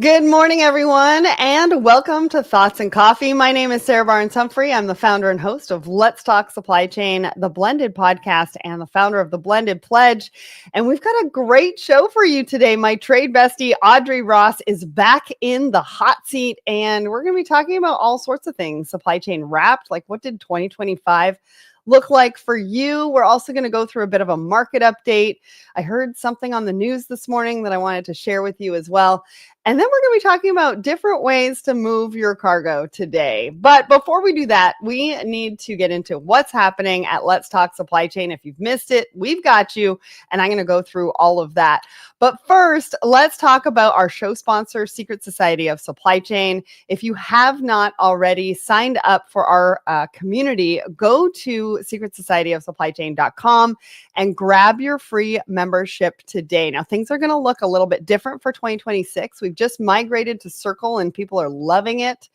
Good morning, everyone, and welcome to Thoughts and Coffee. My name is Sarah Barnes-Humphrey. I'm the founder and host of Let's Talk Supply Chain, the Blended podcast, and the founder of the Blended Pledge. And we've got a great show for you today. My trade bestie, Audrey Ross, is back in the hot seat, and we're going to be talking about all sorts of things. Supply chain wrapped, like what did 2025 look like for you? We're also going to go through a bit of a market update. I heard something on the news this morning that I wanted to share with you as well. And then we're going to be talking about different ways to move your cargo today. But before we do that, we need to get into what's happening at Let's Talk Supply Chain. If you've missed it, we've got you, and I'm going to go through all of that. But first, let's talk about our show sponsor, Secret Society of Supply Chain. If you have not already signed up for our community, go to secretsocietyofsupplychain.com and grab your free membership today. Now, things are going to look a little bit different for 2026. We've just migrated to Circle and people are loving it.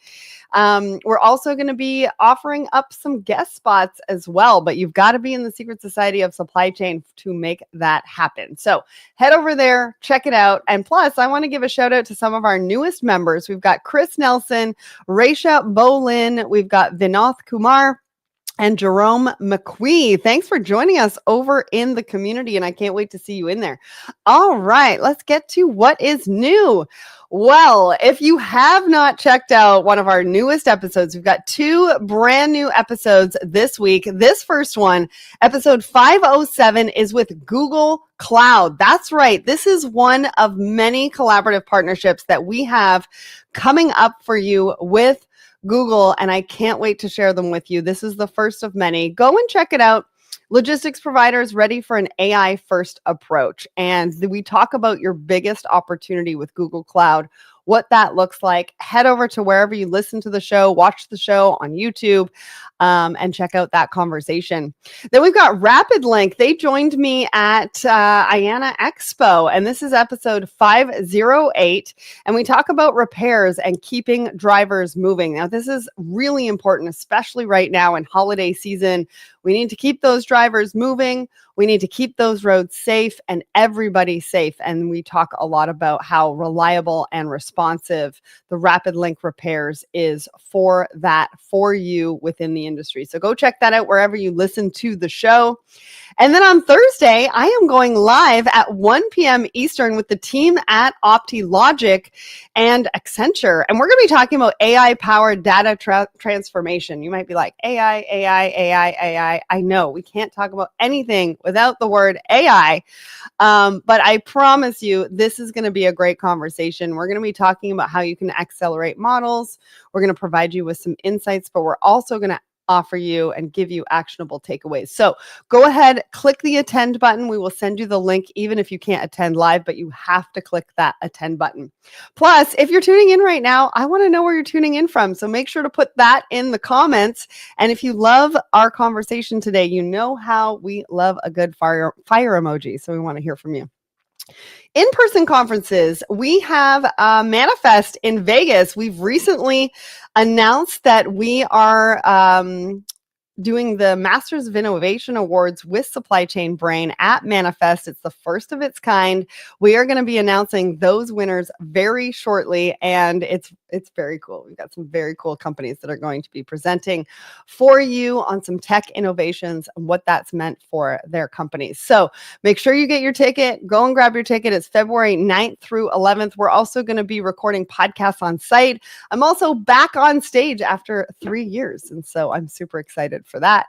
We're also going to be offering up some guest spots as well, but you've got to be in the Secret Society of Supply Chain to make that happen. So head over there, check it out. And plus, I want to give a shout out to some of our newest members. We've got Chris Nelson, Resha Bolin, we've got Vinoth Kumar, and Jerome McQuee. Thanks for joining us over in the community, and I can't wait to see you in there. All right, let's get to what is new. Well, if you have not checked out one of our newest episodes, we've got two brand new episodes this week. This first one, episode 507, is with Google Cloud. That's right. This is one of many collaborative partnerships that we have coming up for you with Google, and I can't wait to share them with you. This is the first of many. Go and check it out. Logistics providers ready for an AI first approach. And we talk about your biggest opportunity with Google Cloud, what that looks like. Head over to wherever you listen to the show, watch the show on YouTube, and check out that conversation. Then we've got Rapid Link. They joined me at IANA Expo, and this is episode 508. And we talk about repairs and keeping drivers moving. Now, this is really important, especially right now in holiday season. We need to keep those drivers moving. We need to keep those roads safe and everybody safe. And we talk a lot about how reliable and responsive the Rapid Link repairs is for that, for you within the industry. So go check that out wherever you listen to the show. And then on Thursday, I am going live at 1 p.m. Eastern with the team at OptiLogic and Accenture. And we're going to be talking about AI-powered data transformation. You might be like, AI. I know we can't talk about anything without the word AI. But I promise you, this is going to be a great conversation. We're going to be talking about how you can accelerate models. We're going to provide you with some insights, but we're also going to offer you and give you actionable takeaways. So go ahead, click the attend button. We will send you the link, even if you can't attend live, but you have to click that attend button. Plus, if you're tuning in right now, I want to know where you're tuning in from. So make sure to put that in the comments. And if you love our conversation today, you know how we love a good fire emoji. So we want to hear from you. In-person conferences, we have Manifest in Vegas. We've recently announced that we are doing the Masters of Innovation Awards with Supply Chain Brain at Manifest. It's the first of its kind. We are going to be announcing those winners very shortly, and it's very cool. We've got some very cool companies that are going to be presenting for you on some tech innovations and what that's meant for their companies. So make sure you get your ticket. Go and grab your ticket. It's February 9th through 11th. We're also going to be recording podcasts on site. I'm also back on stage after 3 years, and so I'm super excited for that.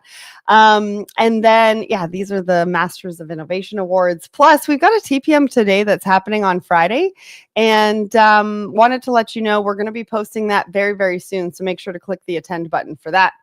And then, these are the Masters of Innovation Awards. Plus, we've got a TPM today that's happening on Friday, and wanted to let you know we're going to be posting that very, very soon. So make sure to click the attend button for that.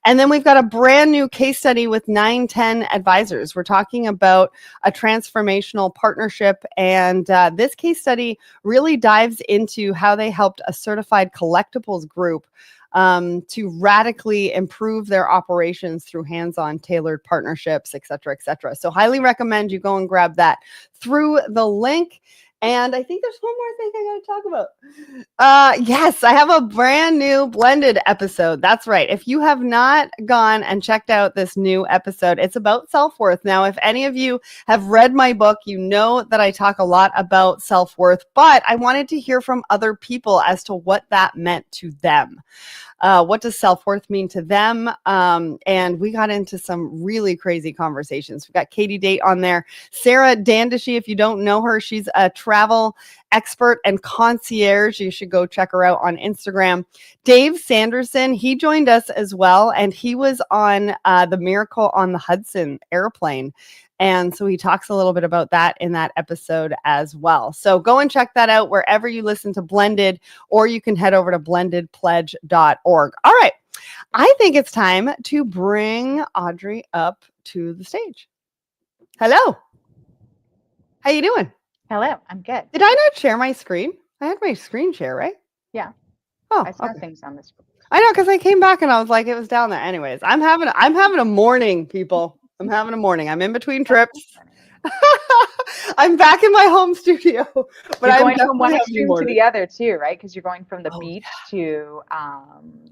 And then we've got a brand new case study with 910 Advisors. We're talking about a transformational partnership, and this case study really dives into how they helped a certified collectibles group to radically improve their operations through hands-on tailored partnerships, et cetera, et cetera. So highly recommend you go and grab that through the link. And I think there's one more thing I got to talk about. Yes, I have a brand new blended episode. That's right. If you have not gone and checked out this new episode, it's about self-worth. Now, if any of you have read my book, you know that I talk a lot about self-worth, but I wanted to hear from other people as to what that meant to them. What does self-worth mean to them? And we got into some really crazy conversations. We've got Katie Date on there. Sarah Dandishy, if you don't know her, she's a travel expert and concierge. You should go check her out on Instagram. Dave Sanderson, he joined us as well, and he was on the Miracle on the Hudson airplane. And so he talks a little bit about that in that episode as well. So go and check that out wherever you listen to Blended, or you can head over to blendedpledge.org. All right. I think it's time to bring Audrey up to the stage. Hello. How you doing? Hello. I'm good. Did I not share my screen? I had my screen share, right? Yeah. Oh, I saw things on the screen. I know, because I came back and I was like, it was down there. Anyways, I'm having a morning, people. I'm having a morning. I'm in between trips. I'm back in my home studio. But you're going from one extreme to the other too, right? Because you're going from the beach to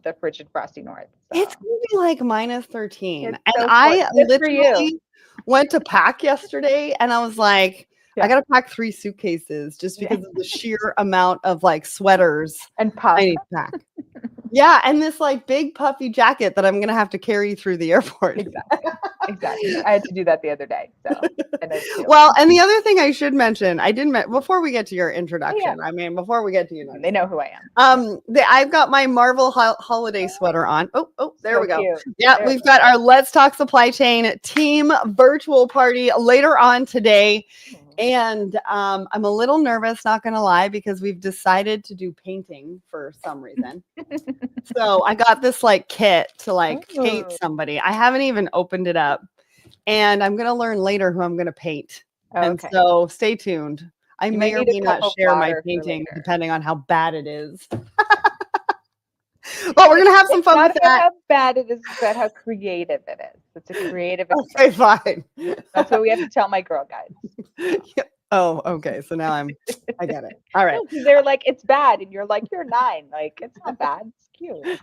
the frigid frosty north. So. It's going to be like minus 13. And so I literally went to pack yesterday and I was like, I got to pack 3 suitcases just because of the sheer amount of like sweaters and puff. I need to pack. Yeah, and this like big puffy jacket that I'm gonna have to carry through the airport. Exactly. I had to do that the other day. So. Well, and the other thing I should mention, I didn't before we get to your introduction. I mean, before we get to they know who I am. I've got my Marvel holiday sweater on. Oh, there we go. Cute. Yeah, we've got our Let's Talk Supply Chain team virtual party later on today. And I'm a little nervous, not going to lie, because we've decided to do painting for some reason. So I got this like kit to like paint somebody. I haven't even opened it up. And I'm going to learn later who I'm going to paint. And so stay tuned. I may or may not share my painting depending on how bad it is. But we're going to have some fun with that. How bad it is, but how creative it is. It's a creative experience. Okay, fine. That's what we have to tell my girl guides. Yeah. Oh, okay. So now I get it. All right. No, they're like, it's bad. And you're like, you're 9. Like, it's not bad. It's cute.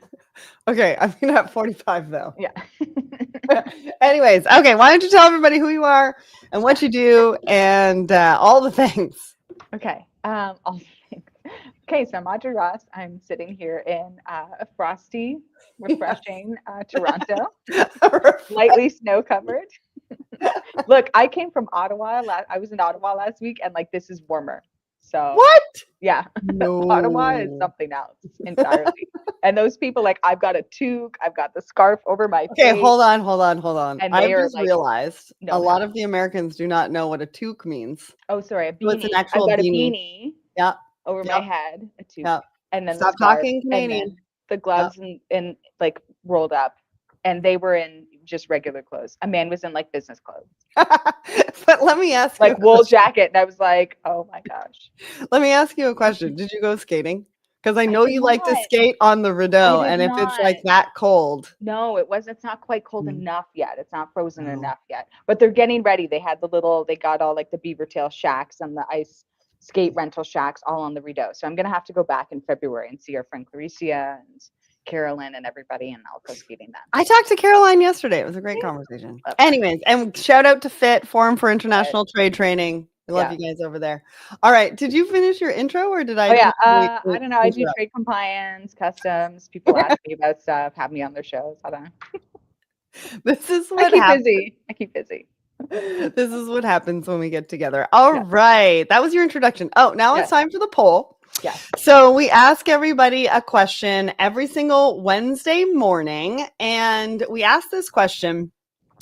Okay. I'm going to have 45 though. Yeah. Anyways. Okay. Why don't you tell everybody who you are and what you do and all the things. Okay. All the things. Okay. So I'm Audrey Ross. I'm sitting here in a frosty, refreshing Toronto, lightly snow covered. Look, I came from Ottawa. I was in Ottawa last week, and like this is warmer. So what? Yeah, no. Ottawa is something else entirely. And those people, like, I've got a toque, I've got the scarf over my face. Okay, hold on. And I just like, realized a lot of the Americans do not know what a toque means. Oh, sorry, a beanie. So it's an actual I've got beanie. A beanie. Yeah. Over my head, a toque. Yeah. And then stop talking Canadian. The gloves and like rolled up, and they were in just regular clothes. A man was in like business clothes. But let me ask you, like wool jacket, and I was like, oh my gosh. Let me ask you a question. Did you go skating? Because I know you like to skate on the rideau, and if it's like that cold. No, it wasn't. It's not quite cold enough yet. It's not frozen enough yet. But they're getting ready. They got all like the beaver tail shacks and the ice skate rental shacks all on the rideau. So I'm gonna have to go back in February and see our friend Claricia and Carolyn and everybody, and I'll go skating then. I talked to Caroline yesterday. It was a great conversation. Anyways, and shout out to FIT, Forum for International Trade Training. I love you guys over there. All right. Did you finish your intro or did I? I don't know. I do trade compliance, customs. People ask me about stuff, have me on their shows. I don't know. This is what happens. I keep busy. This is what happens when we get together. All right. That was your introduction. Oh, now it's time for the poll. Yeah. So we ask everybody a question every single Wednesday morning. And we ask this question: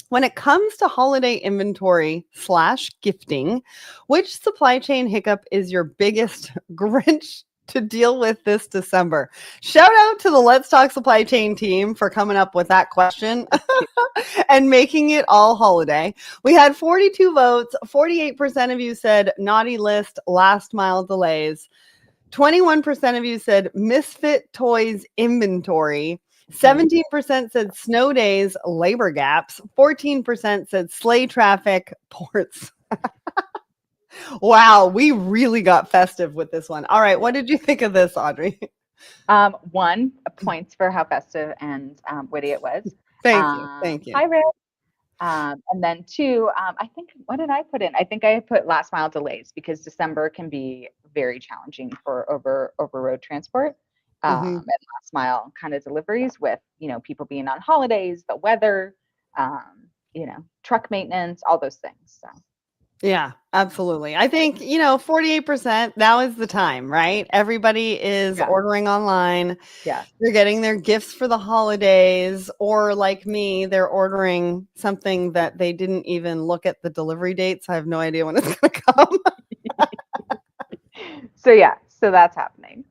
when it comes to holiday inventory / gifting, which supply chain hiccup is your biggest Grinch to deal with this December? Shout out to the Let's Talk Supply Chain team for coming up with that question and making it all holiday. We had 42 votes. 48% of you said naughty list, last mile delays. 21% of you said misfit toys inventory. 17% said snow days, labor gaps. 14% said sleigh traffic, ports. Wow, we really got festive with this one. All right, what did you think of this, Audrey? 1, points for how festive and witty it was. Thank you. Thank you. Hi, Rick. And then 2, I think, what did I put in? I think I put last mile delays because December can be very challenging for over road transport and last mile kind of deliveries with, people being on holidays, the weather, truck maintenance, all those things. So. Yeah, absolutely. I think, 48%, now is the time, right? Everybody is ordering online. Yeah. They're getting their gifts for the holidays, or like me, they're ordering something that they didn't even look at the delivery dates. I have no idea when it's going to come. So that's happening.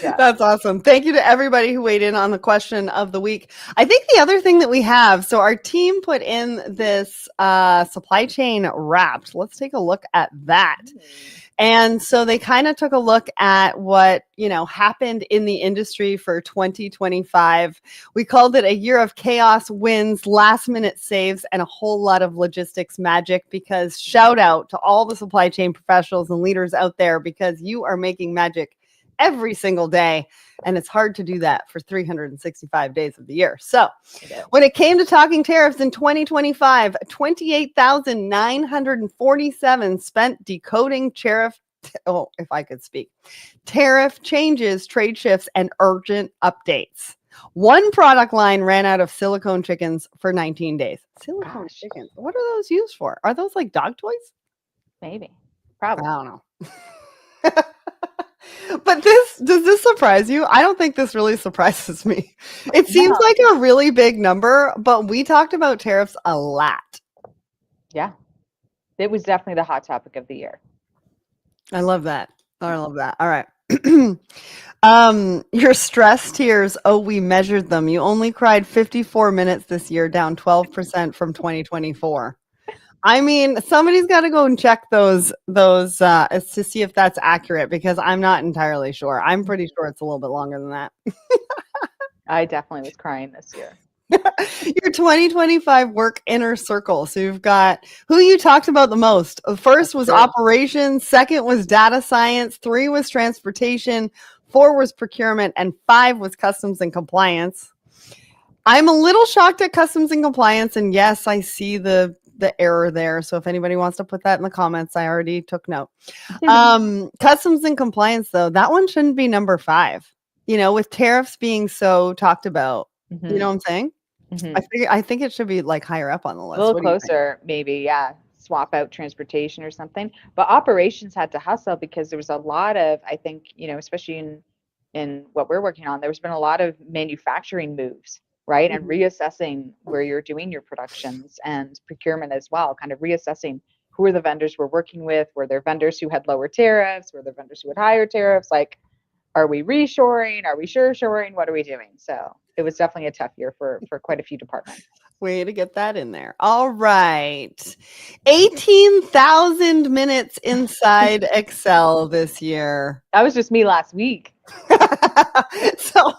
Yeah. That's awesome. Thank you to everybody who weighed in on the question of the week. I think the other thing that we have, so our team put in this supply chain wrapped. Let's take a look at that. And so they kind of took a look at what, happened in the industry for 2025. We called it a year of chaos, wins, last minute saves, and a whole lot of logistics magic, because shout out to all the supply chain professionals and leaders out there, because you are making magic every single day. And it's hard to do that for 365 days of the year. So when it came to talking tariffs in 2025, 28,947 spent decoding tariff changes, trade shifts, and urgent updates. One product line ran out of silicone chickens for 19 days. Silicone chickens? What are those used for? Are those like dog toys? Maybe. Probably. I don't know. But does this surprise you? I don't think this really surprises me. It seems like a really big number, but we talked about tariffs a lot. Yeah. It was definitely the hot topic of the year. I love that. All right. Your stress tears. Oh, we measured them. You only cried 54 minutes this year, down 12% from 2024. I mean, somebody's got to go and check those to see if that's accurate, because I'm not entirely sure. I'm pretty sure it's a little bit longer than that. I definitely was crying this year. Your 2025 work inner circle. So you've got who you talked about the most. First was operations. Second was data science. 3 was transportation. 4 was procurement. And 5 was customs and compliance. I'm a little shocked at customs and compliance. And yes, I see the error there. So if anybody wants to put that in the comments, I already took note. Customs and compliance, though, that one shouldn't be number 5. With tariffs being so talked about, you know what I'm saying? I think it should be like higher up on the list. A little closer, maybe. Yeah. Swap out transportation or something. But operations had to hustle because there was a lot of, I think, especially in what we're working on, there's been a lot of manufacturing moves, right? And reassessing where you're doing your productions, and procurement as well, kind of reassessing who are the vendors we're working with. Were there vendors who had lower tariffs? Were there vendors who had higher tariffs? Like, are we reshoring? Are we sure-shoring? What are we doing? So it was definitely a tough year for quite a few departments. Way to get that in there. All right. 18,000 minutes inside Excel this year. That was just me last week. So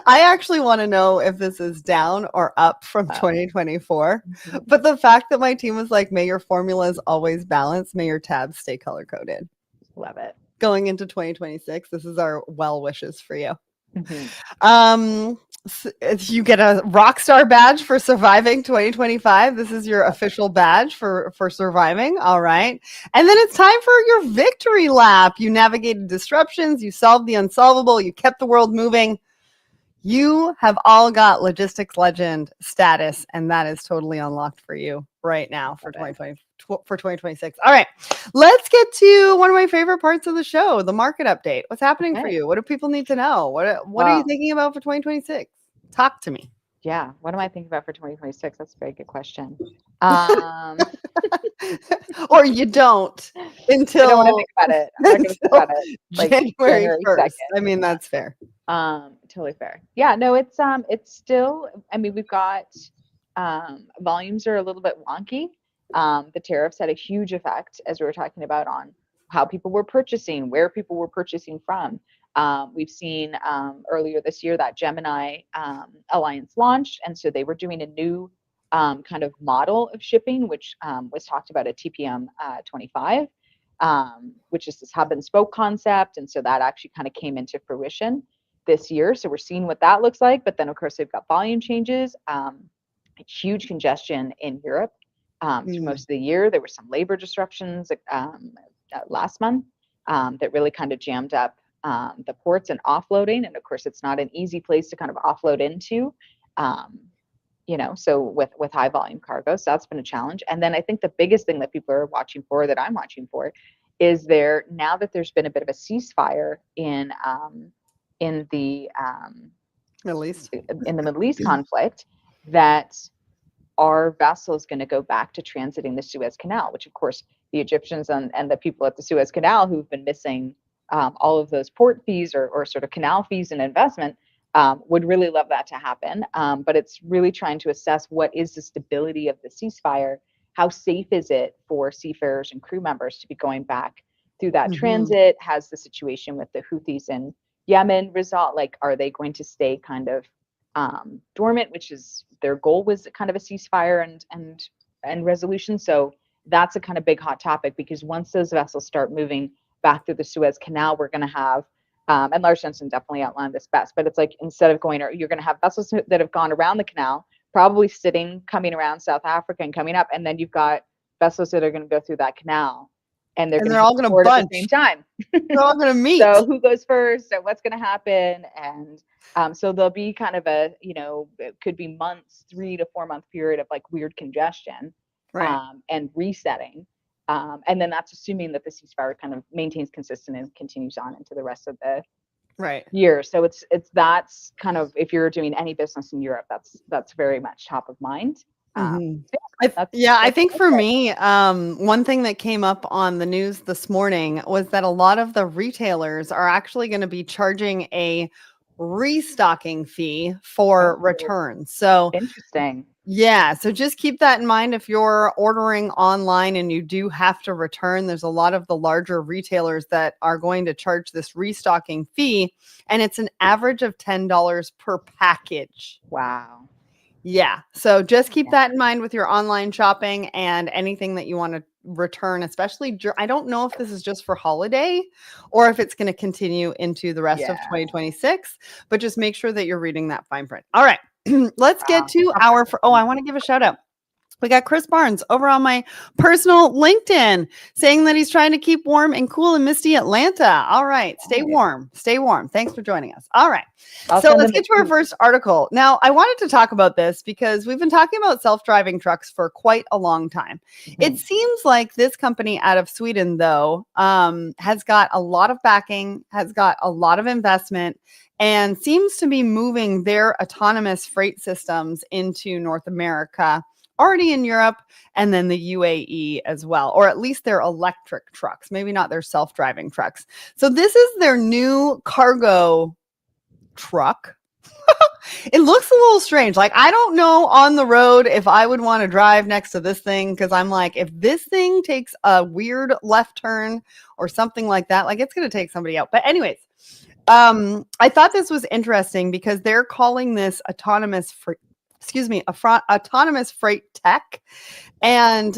I actually want to know if this is down or up from 2024. But the fact that my team was like, may your formulas always balance, may your tabs stay color coded. Love it. Going into 2026, this is our well wishes for you. You get a rock star badge for surviving 2025. This is your official badge for surviving. All right. And then it's time for your victory lap. You navigated disruptions. You solved the unsolvable. You kept the world moving. You have all got logistics legend status, and that is totally unlocked for you right now for 2026. All right, let's get to one of my favorite parts of the show, the market update. What's happening for you? What do people need to know? What are you thinking about for 2026? Talk to me. Yeah, what am I thinking about for 2026? That's a very good question. Or you don't until I don't want to think about it. I'm not going to think about it. Like January 1st. I mean, that's fair. Totally fair. Yeah, no, it's still, I mean, we've got volumes are a little bit wonky. The tariffs had a huge effect, as we were talking about, on how people were purchasing, where people were purchasing from. We've seen earlier this year that Gemini Alliance launched, and so they were doing a new kind of model of shipping, which was talked about at TPM 25. which is this hub and spoke concept. And so that actually kind of came into fruition this year. So we're seeing what that looks like. But then, of course, they've got volume changes, huge congestion in Europe through most of the year. There were some labor disruptions last month that really kind of jammed up the ports and offloading. And of course, it's not an easy place to kind of offload into. So with high volume cargo, so that's been a challenge. And then I think the biggest thing that people are watching for, that I'm watching for, is now that there's been a bit of a ceasefire in the Middle East, in the Middle East conflict, that are vessels going to go back to transiting the Suez Canal, which of course the Egyptians and the people at the Suez Canal who've been missing all of those port fees or sort of canal fees and investment would really love that to happen. But it's really trying to assess what is the stability of the ceasefire. How safe is it for seafarers and crew members to be going back through that transit? Has the situation with the Houthis in Yemen resolved? Like, are they going to stay kind of dormant, which is their goal, was kind of a ceasefire and resolution. So that's a kind of big hot topic, because once those vessels start moving back through the Suez Canal, we're going to have and Lars Jensen definitely outlined this best, but it's like, instead of you're going to have vessels that have gone around the canal, probably coming around South Africa and coming up, and then you've got vessels that are going to go through that canal, and they're all going to bunch at the same time. They're all going to meet. So who goes first? So what's going to happen? And so there'll be kind of it could be months, 3 to 4 month period of like weird congestion, right, and resetting. And then that's assuming that the ceasefire kind of maintains consistent and continues on into the rest of the year. So that's kind of, if you're doing any business in Europe, that's very much top of mind. I think for me, one thing that came up on the news this morning was that a lot of the retailers are actually going to be charging a restocking fee for returns. So interesting. Yeah. So just keep that in mind. If you're ordering online and you do have to return, there's a lot of the larger retailers that are going to charge this restocking fee, and it's an average of $10 per package. Wow. Yeah. So just keep that in mind with your online shopping and anything that you want to return, especially. I don't know if this is just for holiday or if it's going to continue into the rest of 2026, but just make sure that you're reading that fine print. All right. Let's get to I want to give a shout out. We got Chris Barnes over on my personal LinkedIn saying that he's trying to keep warm and cool in misty Atlanta. All right. Stay warm. Stay warm. Thanks for joining us. All right. So let's get to our first article. Now, I wanted to talk about this because we've been talking about self-driving trucks for quite a long time. It seems like this company out of Sweden, though, has got a lot of backing, has got a lot of investment, and seems to be moving their autonomous freight systems into North America, already in Europe, and then the UAE as well, or at least their electric trucks, maybe not their self-driving trucks. So this is their new cargo truck. It looks a little strange. Like, I don't know on the road if I would want to drive next to this thing, because I'm like, if this thing takes a weird left turn or something like that, like, it's going to take somebody out. But anyways, I thought this was interesting because they're calling this autonomous freight tech. And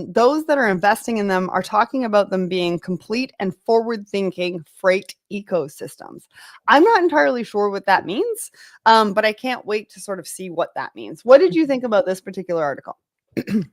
those that are investing in them are talking about them being complete and forward-thinking freight ecosystems. I'm not entirely sure what that means, but I can't wait to sort of see what that means. What did you think about this particular article?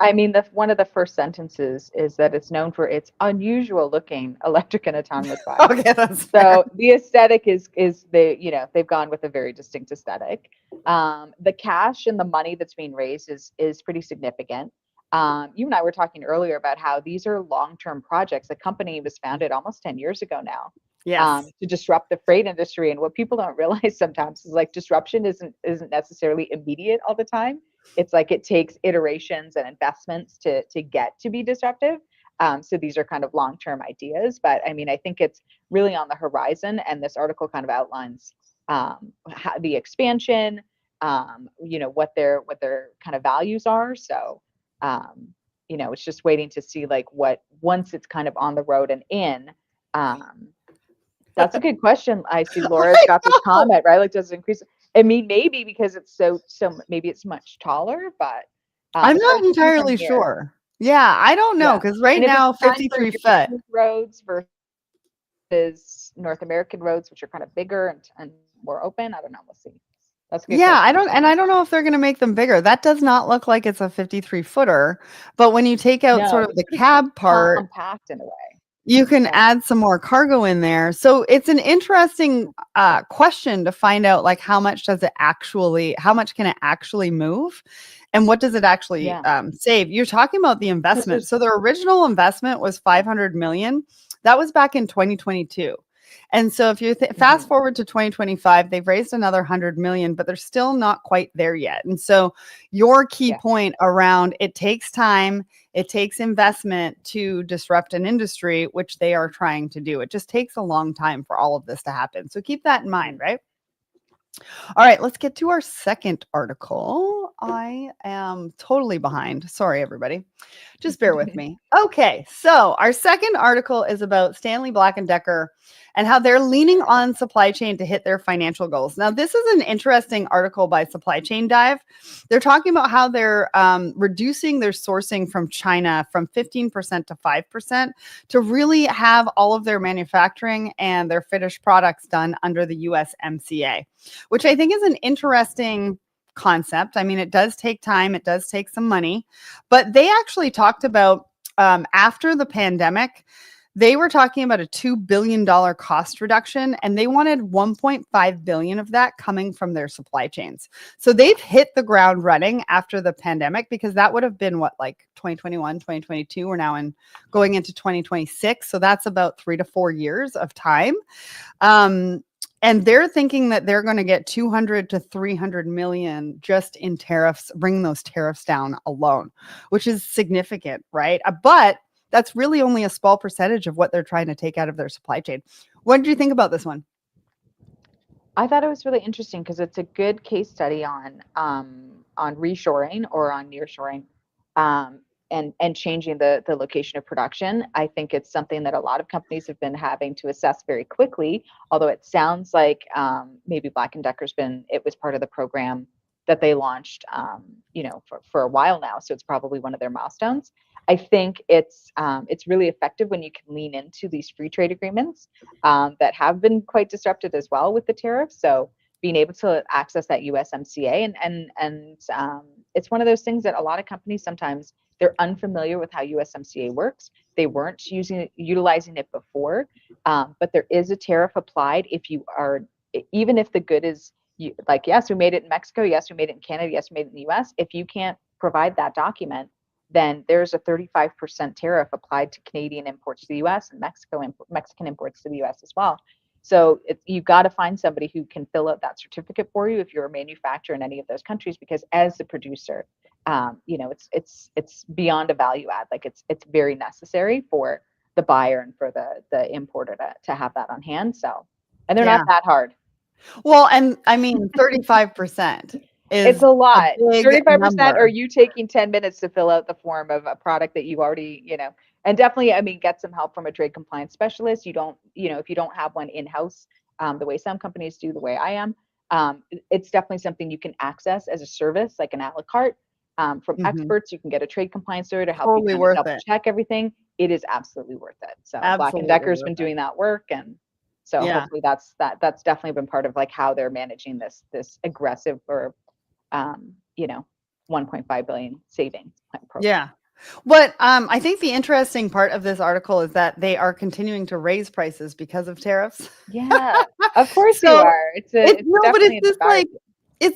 I mean, one of the first sentences is that it's known for its unusual looking electric and autonomous bike. Okay, that's so the aesthetic is they've gone with a very distinct aesthetic. The cash and the money that's being raised is pretty significant. You and I were talking earlier about how these are long-term projects. The company was founded almost 10 years ago now. Yes. To disrupt the freight industry. And what people don't realize sometimes is, like, disruption isn't necessarily immediate all the time. It's like it takes iterations and investments to get to be disruptive. So these are kind of long-term ideas, but I mean, I think it's really on the horizon. And this article kind of outlines how the expansion, what their kind of values are. So, it's just waiting to see, like, once it's kind of on the road and in. That's a good question. I see Laura's got this comment, right? Like, does it increase? I mean, maybe because it's so maybe it's much taller, but I'm not entirely sure. Yeah, I don't know, Yeah. because right And if it's now, designed for 53 foot. European roads versus North American roads, which are kind of bigger and more open, I don't know. We'll see. That's a good Yeah, I question. don't know if they're going to make them bigger. That does not look like it's a 53 footer, but when you take out No, sort of it's the pretty cab part, compact in a way. you can Yeah. add some more cargo in there. So it's an interesting question to find out, like, how much can it actually move, and what does it actually Yeah. save? You're talking about the investment. So their original investment was 500 million. That was back in 2022. And so if you fast forward to 2025, they've raised another 100 million, but they're still not quite there yet. And so your key point around it takes time, it takes investment to disrupt an industry, which they are trying to do. It just takes a long time for all of this to happen. So keep that in mind, right? All right, let's get to our second article. I am totally behind. Sorry, everybody. Just bear with me. Okay, so our second article is about Stanley Black Decker and how they're leaning on supply chain to hit their financial goals. Now, this is an interesting article by Supply Chain Dive. They're talking about how they're reducing their sourcing from China from 15% to 5% to really have all of their manufacturing and their finished products done under the USMCA, which I think is an interesting concept. I mean, it does take time, it does take some money, but they actually talked about after the pandemic, they were talking about a $2 billion cost reduction, and they wanted 1.5 billion of that coming from their supply chains. So they've hit the ground running after the pandemic, because that would have been what, like 2021, 2022. We're now going into 2026. So that's about 3 to 4 years of time. And they're thinking that they're going to get 200 to 300 million just in tariffs, bringing those tariffs down alone, which is significant, right? But that's really only a small percentage of what they're trying to take out of their supply chain. What did you think about this one? I thought it was really interesting because it's a good case study on reshoring or on nearshoring, and changing the location of production. I think it's something that a lot of companies have been having to assess very quickly. Although it sounds like maybe Black and Decker's it was part of the program that they launched, for a while now. So it's probably one of their milestones. I think it's really effective when you can lean into these free trade agreements that have been quite disrupted as well with the tariffs. So being able to access that USMCA, and it's one of those things that a lot of companies sometimes they're unfamiliar with how USMCA works. They weren't utilizing it before, but there is a tariff applied even if the good is like, yes, we made it in Mexico, yes, we made it in Canada, yes, we made it in the US. If you can't provide that document, then there's a 35% tariff applied to Canadian imports to the US and Mexican imports to the US as well. So you've got to find somebody who can fill out that certificate for you if you're a manufacturer in any of those countries, because as the producer, it's beyond a value add. Like it's very necessary for the buyer and for the importer to have that on hand. So, and they're not that hard. Well, and I mean, 35% it's is a lot. a big 35%, number. or you taking 10 minutes to fill out the form of a product that you already, and definitely, I mean, get some help from a trade compliance specialist. You don't, if you don't have one in-house, the way some companies do, the way I am, it's definitely something you can access as a service, like an a la carte, from experts. You can get a trade compliance lawyer to help you kind of double check everything. It is absolutely worth it. So Black and Decker's been doing that work, and so hopefully that's definitely been part of like how they're managing this aggressive or 1.5 billion savings program. Yeah. What I think the interesting part of this article is that they are continuing to raise prices because of tariffs. Yeah, of course you are. It's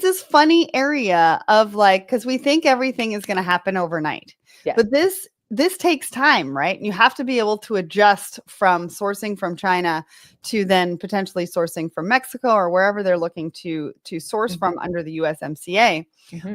this funny area of like, because we think everything is going to happen overnight, but this takes time, right? You have to be able to adjust from sourcing from China to then potentially sourcing from Mexico or wherever they're looking to source from under the USMCA.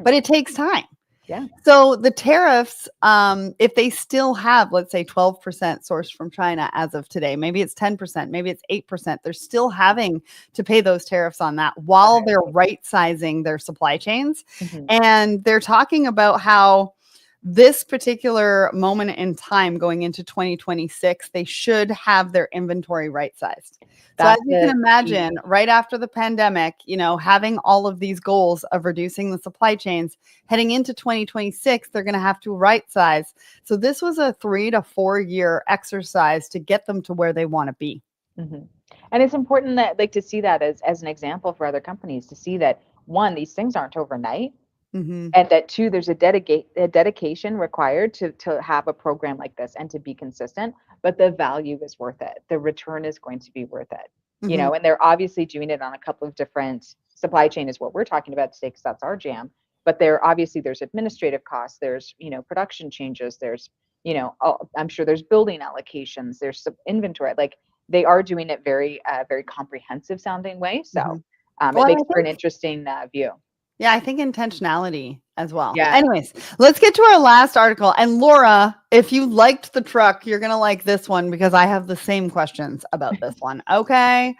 But it takes time. Yeah. So the tariffs, if they still have, let's say 12% sourced from China as of today, maybe it's 10%, maybe it's 8%, they're still having to pay those tariffs on that while they're right sizing their supply chains. And they're talking about how this particular moment in time going into 2026, they should have their inventory right sized. So as That's you can the key. imagine, right after the pandemic, having all of these goals of reducing the supply chains heading into 2026, they're going to have to right size. So this was a 3 to 4 year exercise to get them to where they want to be. Mm-hmm. And it's important that like to see that as an example for other companies, to see that one, these things aren't overnight, Mm-hmm. and that two, there's a dedication required to have a program like this and to be consistent, but the value is worth it. The return is going to be worth it. Mm-hmm. And they're obviously doing it on a couple of different supply chain is what we're talking about today because that's our jam. But there's administrative costs, there's production changes, there's I'm sure there's building allocations, there's some inventory. Like they are doing it very comprehensive sounding way. So Mm-hmm. it Well, makes for an interesting view. yeah, I think intentionality as well. Yeah. Anyways, let's get to our last article. And Laura, if you liked the truck, you're going to like this one because I have the same questions about this one. Okay.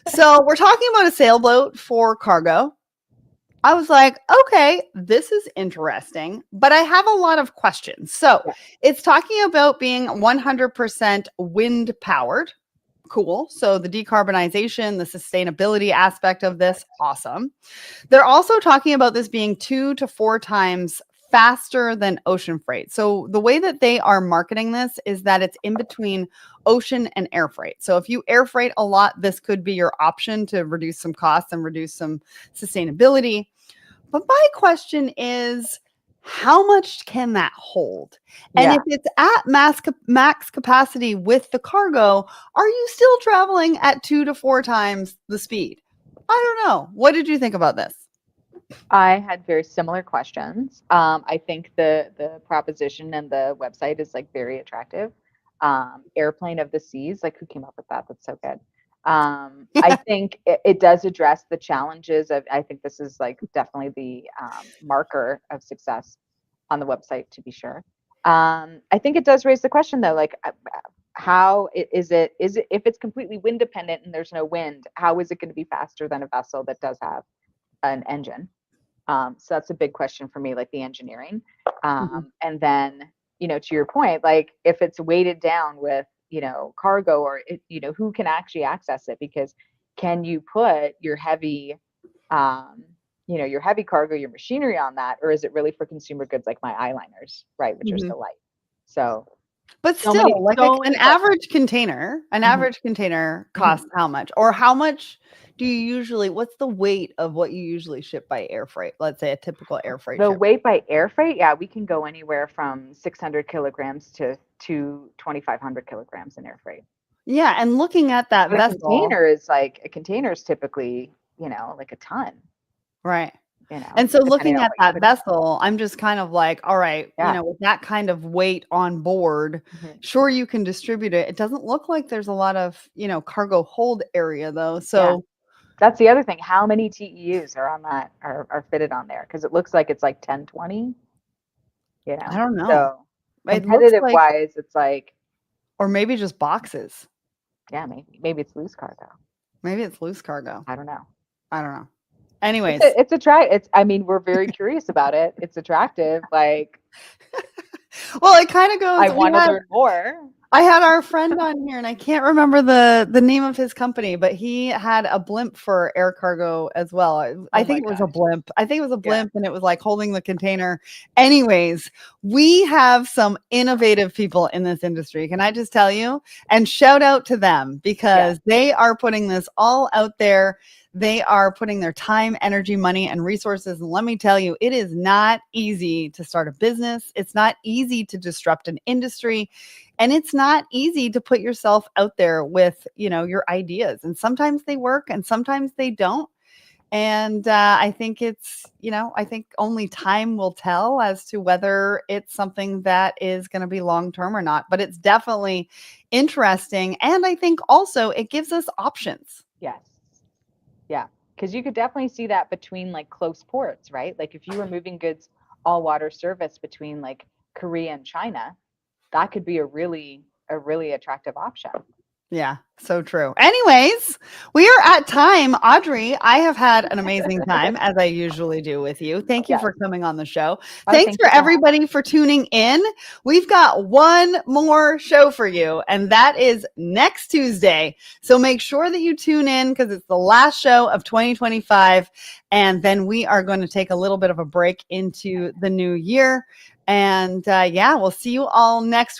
So we're talking about a sailboat for cargo. I was like, okay, this is interesting, but I have a lot of questions. So Yeah. it's talking about being 100% wind powered. Cool. So the decarbonization, the sustainability aspect of this, awesome. They're also talking about this being 2 to 4 times faster than ocean freight. So the way that they are marketing this is that it's in between ocean and air freight. So if you air freight a lot, this could be your option to reduce some costs and reduce some sustainability. But my question is, how much can that hold? And Yeah. if it's at max capacity with the cargo, are you still traveling at 2 to 4 times the speed? I don't know. What did you think about this? I had very similar questions. I think the proposition and the website is like very attractive. Airplane of the seas, like who came up with that? That's so good. I think it does address the challenges of. I think this is like definitely the marker of success on the website to be sure. I think it does raise the question though, like how is it if it's completely wind dependent and there's no wind, how is it going to be faster than a vessel that does have an engine? So that's a big question for me, like the engineering. And then, to your point, like if it's weighted down with, cargo or, who can actually access it? Because can you put your heavy, your heavy cargo, your machinery on that, or is it really for consumer goods like my eyeliners, right, which are Mhm. so light? So, But so many, still, like so an many questions. average container, Mhm, costs mhm. how much? Or how much do you usually, what's the weight of what you usually ship by air freight? Let's say a typical air freight The ship. weight by air freight, yeah, we can go anywhere from 600 kilograms to 2,500 kilograms in air freight. Yeah, and looking at that But vessel, a container is typically, like a ton, right. And so depending looking on at what you that put in. vessel, I'm just kind of like, all right, Yeah. with that kind of weight on board, Mhm. sure you can distribute it. It doesn't look like there's a lot of, cargo hold area though. Yeah. So That's the other thing. How many TEUs are on that are fitted on there? Because it looks like it's like 10, 20, I don't know. So It looks competitive like, wise, it's like, or maybe just boxes. yeah, maybe it's loose cargo. Maybe it's loose cargo. I don't know. I don't know. It's Anyways, a, it's a try. I mean, we're very curious about it. It's attractive. Like, well, it kind of goes. I want to learn more. I had our friend on here, and I can't remember the name of his company, but he had a blimp for air cargo as well. I Oh think my it was a gosh. blimp. I think it was a Yeah. blimp, and it was like holding the container. Anyways, we have some innovative people in this industry. Can I just tell you? And shout out to them Yeah. because they are putting this all out there. They are putting their time, energy, money, and resources. And let me tell you, it is not easy to start a business. It's not easy to disrupt an industry. And it's not easy to put yourself out there with, your ideas. And sometimes they work and sometimes they don't. And I think I think only time will tell as to whether it's something that is going to be long term or not. But it's definitely interesting. And I think also it gives us options. Yes. Yeah. Because you could definitely see that between like close ports, right? Like if you were moving goods all water service between like Korea and China, that could be a really attractive option. Yeah, so true. Anyways, we are at time. Audrey, I have had an amazing time, as I usually do with you. Thank you for coming on the show. Thanks thank for you everybody for tuning in. We've got one more show for you, and that is next Tuesday. So make sure that you tune in because it's the last show of 2025. And then we are going to take a little bit of a break into the new year. And we'll see you all next week.